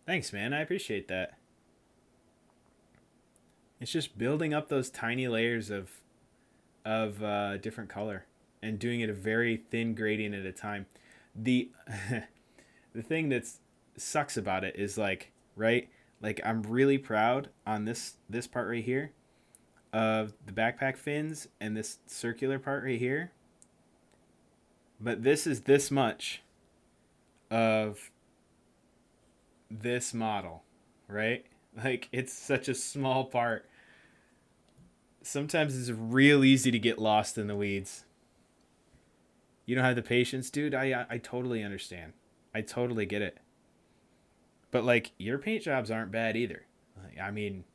Thanks, man. I appreciate that. It's just building up those tiny layers of different color and doing it a very thin gradient at a time. The the thing that sucks about it is like, right, like I'm really proud on this part right here of the backpack fins and this circular part right here, but this is this much of this model, right? Like it's such a small part. Sometimes it's real easy to get lost in the weeds. You don't have the patience, dude. I totally understand. I totally get it. But like your paint jobs aren't bad either. I mean,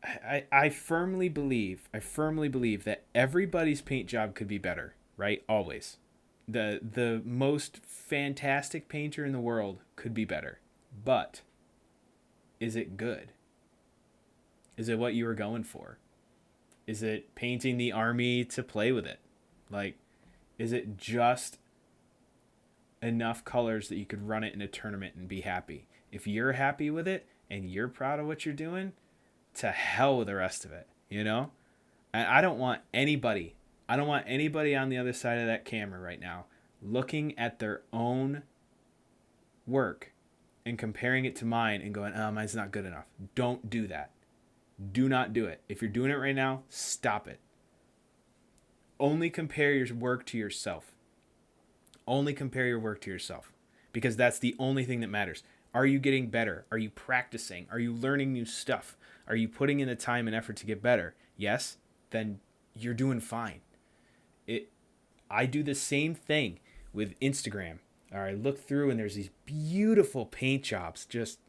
I firmly believe that everybody's paint job could be better, right? Always. The most fantastic painter in the world could be better. But is it good? Is it what you were going for? Is it painting the army to play with it? Like, is it just enough colors that you could run it in a tournament and be happy? If you're happy with it and you're proud of what you're doing, to hell with the rest of it, you know? And I don't want anybody on the other side of that camera right now looking at their own work and comparing it to mine and going, oh, mine's not good enough. Don't do that. Do not do it. If you're doing it right now, stop it. Only compare your work to yourself. Only compare your work to yourself because that's the only thing that matters. Are you getting better? Are you practicing? Are you learning new stuff? Are you putting in the time and effort to get better? Yes, then you're doing fine. It I do the same thing with Instagram. Or I look through and there's these beautiful paint jobs, just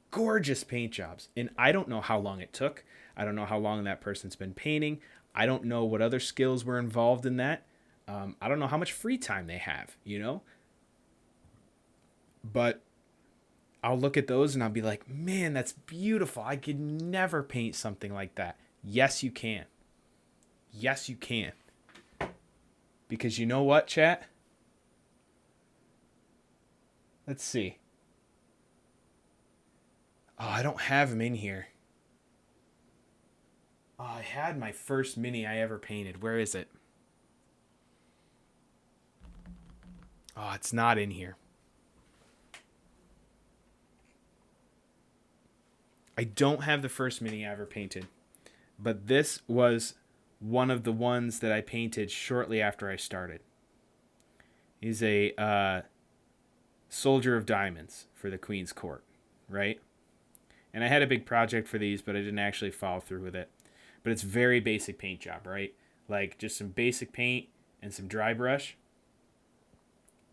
gorgeous paint jobs. And I don't know how long it took. I don't know how long that person's been painting. I don't know what other skills were involved in that. I don't know how much free time they have, you know? But I'll look at those and I'll be like, man, that's beautiful. I could never paint something like that. Yes, you can. Yes, you can. Because you know what, chat? Let's see. Oh, I don't have them in here. Oh, I had my first mini I ever painted. Where is it? Oh, it's not in here. I don't have the first mini I ever painted, but this was one of the ones that I painted shortly after I started. He's a soldier of diamonds for the Queen's Court, right? And I had a big project for these, but I didn't actually follow through with it. But it's very basic paint job, right? Like just some basic paint and some dry brush.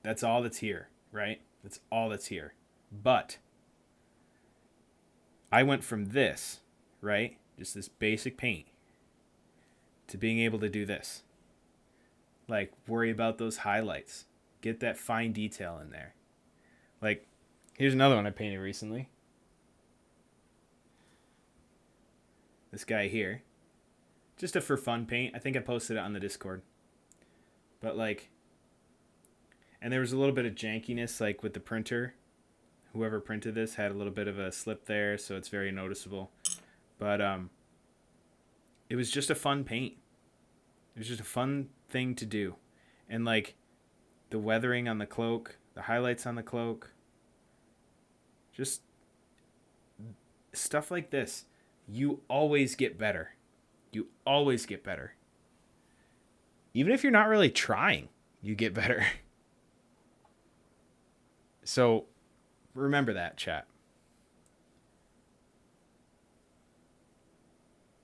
That's all that's here, right? That's all that's here. But I went from this, right? Just this basic paint to being able to do this. Like worry about those highlights. Get that fine detail in there. Like here's another one I painted recently. This guy here. Just a for fun paint. I think I posted it on the Discord. But like and there was a little bit of jankiness like with the printer. Whoever printed this had a little bit of a slip there, so it's very noticeable. But it was just a fun paint. It was just a fun thing to do. And like the weathering on the cloak, the highlights on the cloak, just stuff like this. You always get better. You always get better. Even if you're not really trying, you get better. So remember that, chat.